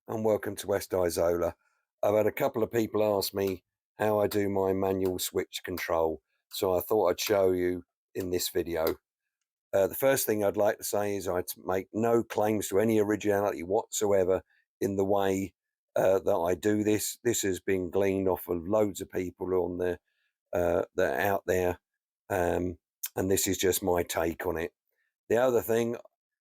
and welcome to West Isola. I've had a couple of people ask me how I do my manual switch control, so I thought I'd show you in this video. The first thing I'd like to say is I make no claims to any originality whatsoever in the way that I do this. This has been gleaned off of loads of people on the that are out there, and this is just my take on it. The other thing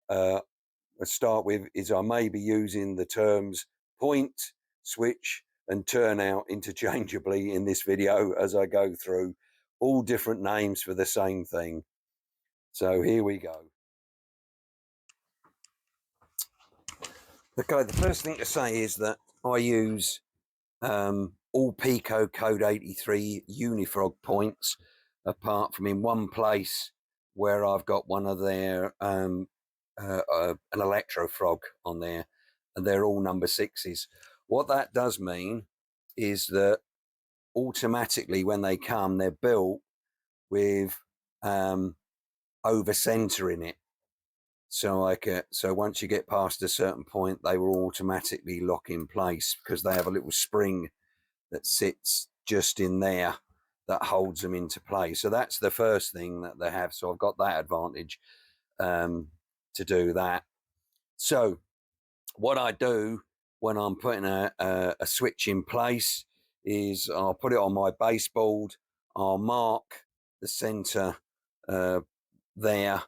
I start with is I may be using the terms point, switch, and turnout interchangeably in this video as I go through, all different names for the same thing. So here we go. Okay, the first thing to say is that I use all Pico Code 83 Unifrog points, apart from in one place where I've got one of their an Electro Frog on there, and they're all number 6s. What that does mean is that automatically when they come, they're built with over centering it. So so once you get past a certain point, they will automatically lock in place because they have a little spring that sits just in there that holds them into place. So that's the first thing that they have. So I've got that advantage to do that. So what I do when I'm putting a switch in place is I'll put it on my baseboard. I'll mark the center there.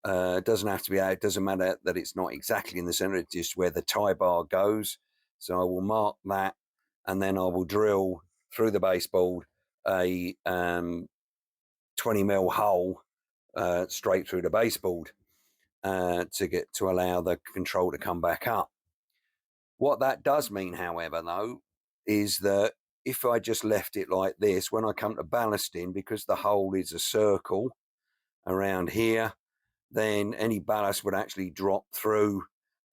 It doesn't have to be out. It doesn't matter that it's not exactly in the center. It's just where the tie bar goes. So I will mark that, and then I will drill through the baseboard a 20mm hole straight through the baseboard to allow the control to come back up. What that does mean, however, though, is that if I just left it like this, when I come to ballasting, because the hole is a circle around here, then any ballast would actually drop through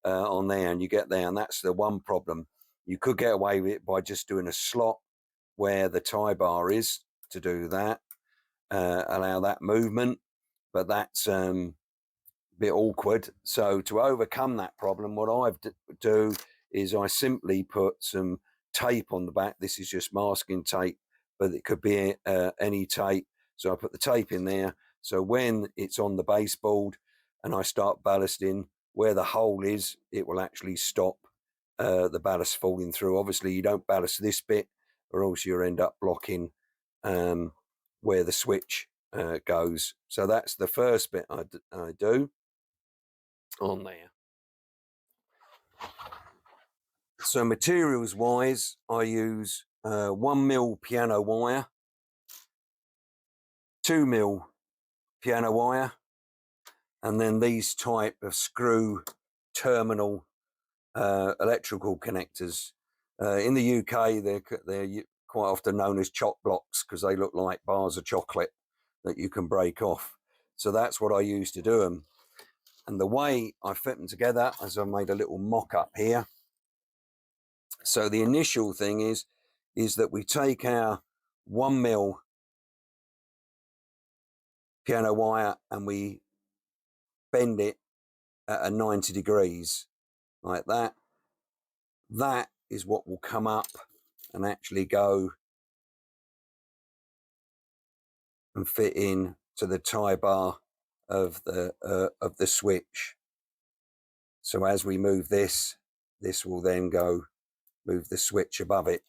on there, and you get there, and that's the one problem. You could get away with it by just doing a slot where the tie bar is to do that, allow that movement, but that's a bit awkward. So to overcome that problem, what I do is I simply put some tape on the back. This is just masking tape, but it could be any tape. So I put the tape in there. So when it's on the baseboard and I start ballasting, where the hole is, it will actually stop the ballast falling through. Obviously, you don't ballast this bit, or else you'll end up blocking where the switch goes. So that's the first bit I do on there. So materials wise, I use 1mm piano wire, 2mm piano wire, and then these type of screw terminal electrical connectors. In the UK, they're quite often known as choc blocks because they look like bars of chocolate that you can break off. So that's what I use to do them. And the way I fit them together, as I've made a little mock-up here. So the initial thing is that we take our 1mm piano wire and we bend it at a 90 degrees like that. That is what will come up and actually go and fit in to the tie bar of the switch. So as we move this will then go move the switch above it.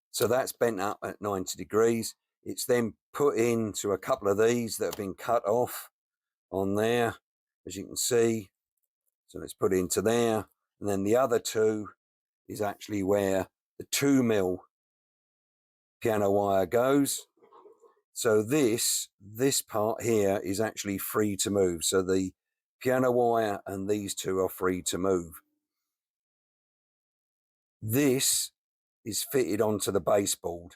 So that's bent up at 90 degrees. It's then put into a couple of these that have been cut off on there, as you can see. So it's put into there. And then the other two is actually where the 2mm piano wire goes. So this part here is actually free to move. So the piano wire and these two are free to move. This is fitted onto the baseboard.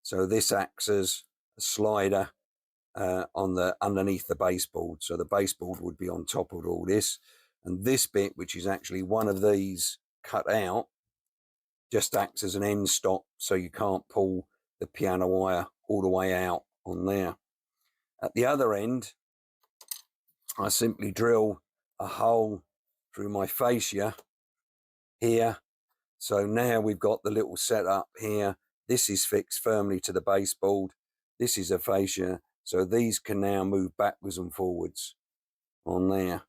So this acts as a slider underneath the baseboard. So the baseboard would be on top of all this. And this bit, which is actually one of these cut out, just acts as an end stop, so you can't pull the piano wire all the way out on there. At the other end, I simply drill a hole through my fascia here So now we've got the little setup here. This is fixed firmly to the baseboard. This is a fascia. So these can now move backwards and forwards on there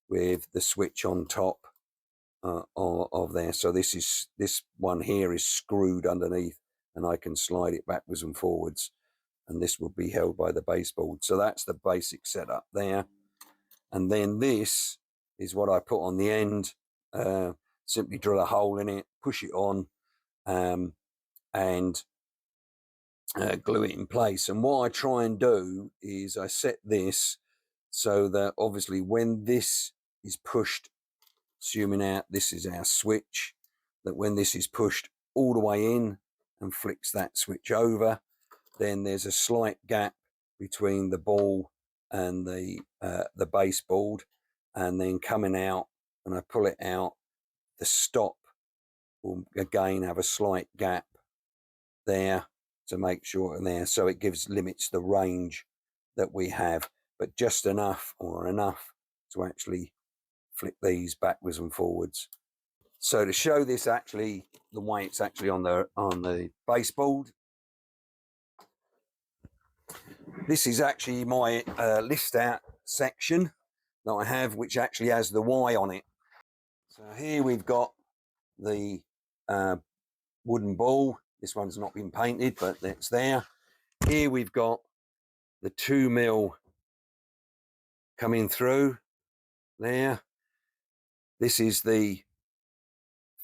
with the switch on top of there. So this one here is screwed underneath, and I can slide it backwards and forwards, and this will be held by the baseboard. So that's the basic setup there. And then this is what I put on the end. Simply drill a hole in it, push it on, and glue it in place. And what I try and do is I set this so that obviously when this is pushed, zooming out, this is our switch, that when this is pushed all the way in and flicks that switch over, then there's a slight gap between the ball and the baseboard, and then coming out, when I pull it out, the stop will again have a slight gap there to make sure, and there, so it limits the range that we have, but just enough to actually flip these backwards and forwards. So to show this actually the way it's actually on the baseboard, this is actually my list out section that I have, which actually has the Y on it. So here we've got the wooden ball. This one's not been painted, but it's there. Here we've got the 2mm coming through there. This is the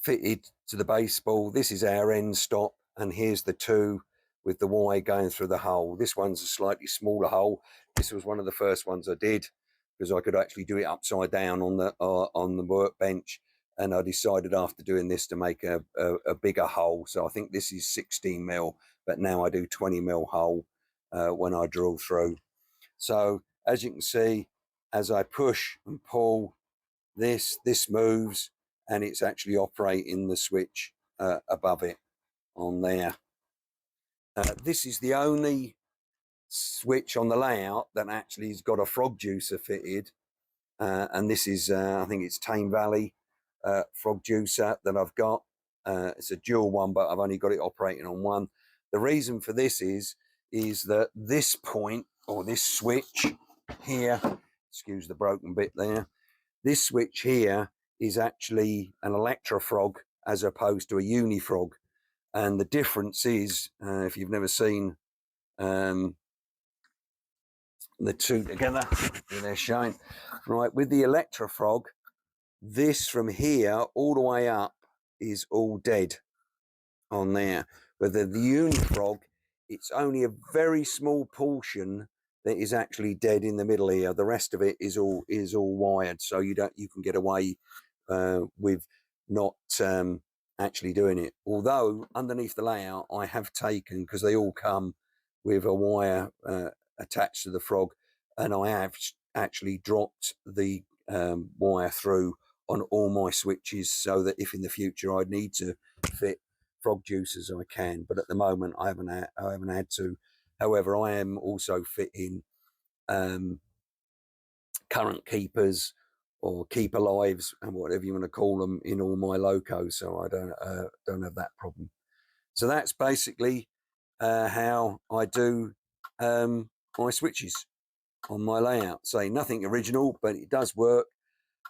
fitted to the baseball. This is our end stop, and here's the 2 with the Y going through the hole. This one's a slightly smaller hole. This was one of the first ones I did because I could actually do it upside down on the workbench, and I decided after doing this to make a bigger hole. So I think this is 16mm, but now I do 20mm hole when I drill through. So as you can see, as I push and pull, this moves, and it's actually operating the switch above it on there. This is the only switch on the layout that actually has got a frog juicer fitted, and this is I think it's Tame Valley frog juicer that I've got. It's a dual one, but I've only got it operating on one. The reason for this is that this point, or this switch here, excuse the broken bit there, this switch here is actually an electrofrog as opposed to a unifrog. And the difference is, if you've never seen the two together, they're showing, right, with the electrofrog, this from here all the way up is all dead on there. But the unifrog, it's only a very small portion that is actually dead in the middle here. The rest of it is all wired, so you can get away with not actually doing it. Although underneath the layout, I have taken, because they all come with a wire attached to the frog, and I have actually dropped the wire through on all my switches, so that if in the future I need to fit frog juicers, I can. But at the moment, I haven't had to. However, I am also fitting current keepers or keeper lives and whatever you want to call them in all my locos, so I don't have that problem. So that's basically how I do my switches on my layout. Say nothing original, but it does work.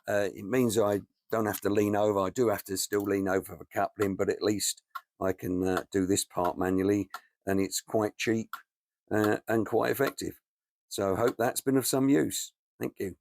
It means I don't have to lean over. I do have to still lean over for coupling, but at least I can do this part manually, and it's quite cheap and quite effective. So I hope that's been of some use. Thank you.